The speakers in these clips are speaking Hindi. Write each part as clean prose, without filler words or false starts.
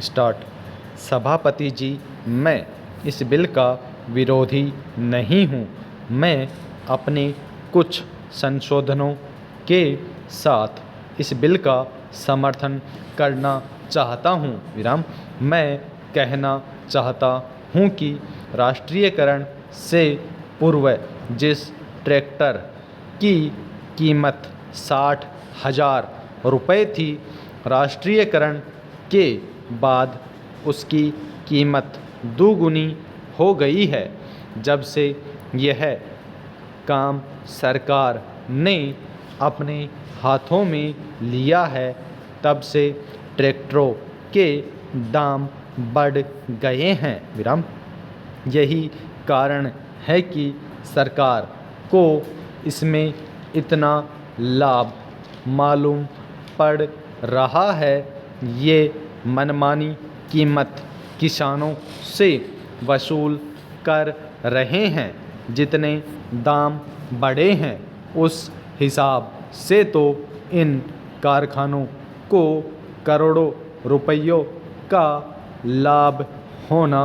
स्टार्ट। सभापति जी, मैं इस बिल का विरोधी नहीं हूँ। मैं अपने कुछ संशोधनों के साथ इस बिल का समर्थन करना चाहता हूँ। विराम। मैं कहना चाहता हूँ कि राष्ट्रीयकरण से पूर्व जिस ट्रैक्टर की कीमत 60,000 रुपये थी, राष्ट्रीयकरण के बाद उसकी कीमत दोगुनी हो गई है। जब से यह काम सरकार ने अपने हाथों में लिया है, तब से ट्रैक्टरों के दाम बढ़ गए हैं। विराम। यही कारण है कि सरकार को इसमें इतना लाभ मालूम पड़ रहा है। ये मनमानी कीमत किसानों से वसूल कर रहे हैं। जितने दाम बढ़े हैं, उस हिसाब से तो इन कारखानों को करोड़ों रुपयों का लाभ होना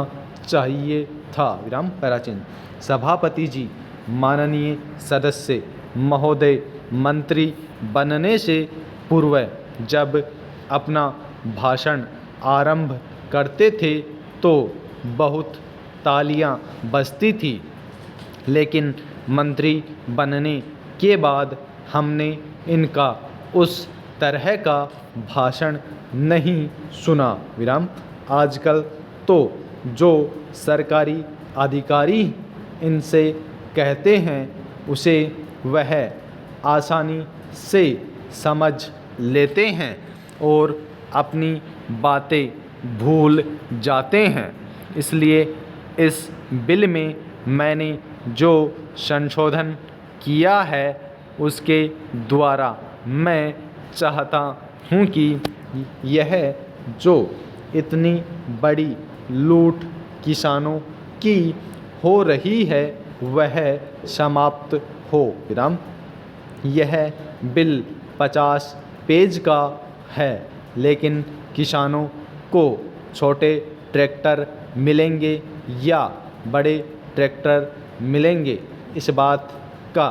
चाहिए था। विराम। पैराचिन्ह। सभापति जी, माननीय सदस्य महोदय, मंत्री बनने से पूर्व जब अपना भाषण आरंभ करते थे तो बहुत तालियां बजती थी, लेकिन मंत्री बनने के बाद हमने इनका उस तरह का भाषण नहीं सुना। विराम। आजकल तो जो सरकारी अधिकारी इनसे कहते हैं, उसे वह आसानी से समझ लेते हैं और अपनी बातें भूल जाते हैं। इसलिए इस बिल में मैंने जो संशोधन किया है, उसके द्वारा मैं चाहता हूँ कि यह जो इतनी बड़ी लूट किसानों की हो रही है, वह समाप्त हो। विराम। यह बिल 50 पेज का है, लेकिन किसानों को छोटे ट्रैक्टर मिलेंगे या बड़े ट्रैक्टर मिलेंगे, इस बात का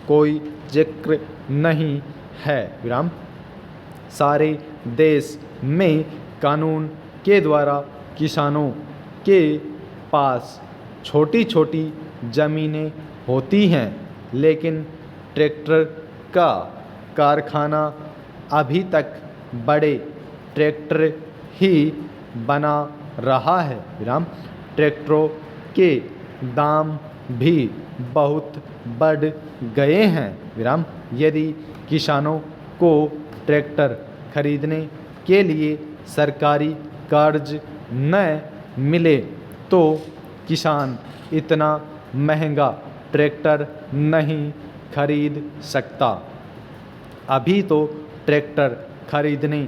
कोई जिक्र नहीं है। विराम। सारे देश में कानून के द्वारा किसानों के पास छोटी छोटी ज़मीनें होती हैं, लेकिन ट्रैक्टर का कारखाना अभी तक बड़े ट्रैक्टर ही बना रहा है। विराम। ट्रैक्टरों के दाम भी बहुत बढ़ गए हैं। विराम। यदि किसानों को ट्रैक्टर खरीदने के लिए सरकारी कर्ज न मिले तो किसान इतना महंगा ट्रैक्टर नहीं खरीद सकता। अभी तो ट्रैक्टर खरीदने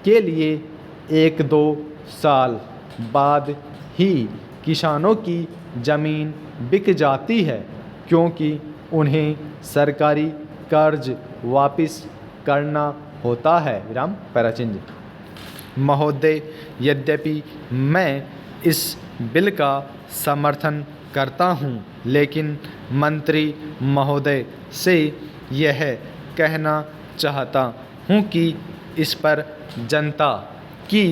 के लिए 1-2 साल बाद ही किसानों की ज़मीन बिक जाती है, क्योंकि उन्हें सरकारी कर्ज वापस करना होता है। विराम। पैराचिन्ह। महोदय, यद्यपि मैं इस बिल का समर्थन करता हूँ, लेकिन मंत्री महोदय से यह कहना चाहता हूँ कि इस पर जनता की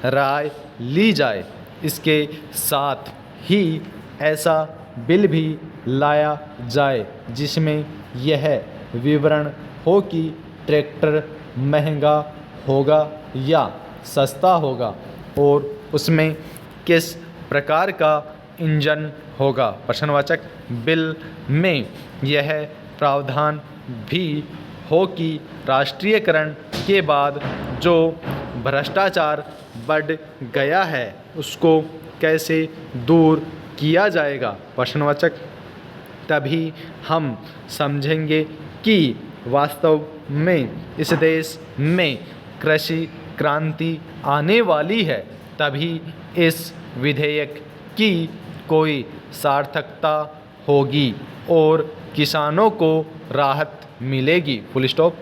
राय ली जाए। इसके साथ ही ऐसा बिल भी लाया जाए जिसमें यह विवरण हो कि ट्रैक्टर महंगा होगा या सस्ता होगा और उसमें किस प्रकार का इंजन होगा। प्रश्नवाचक। बिल में यह प्रावधान भी हो कि राष्ट्रीयकरण के बाद जो भ्रष्टाचार बढ़ गया है, उसको कैसे दूर किया जाएगा। प्रश्नवाचक। तभी हम समझेंगे कि वास्तव में इस देश में कृषि क्रांति आने वाली है। तभी इस विधेयक की कोई सार्थकता होगी और किसानों को राहत मिलेगी। Full stop.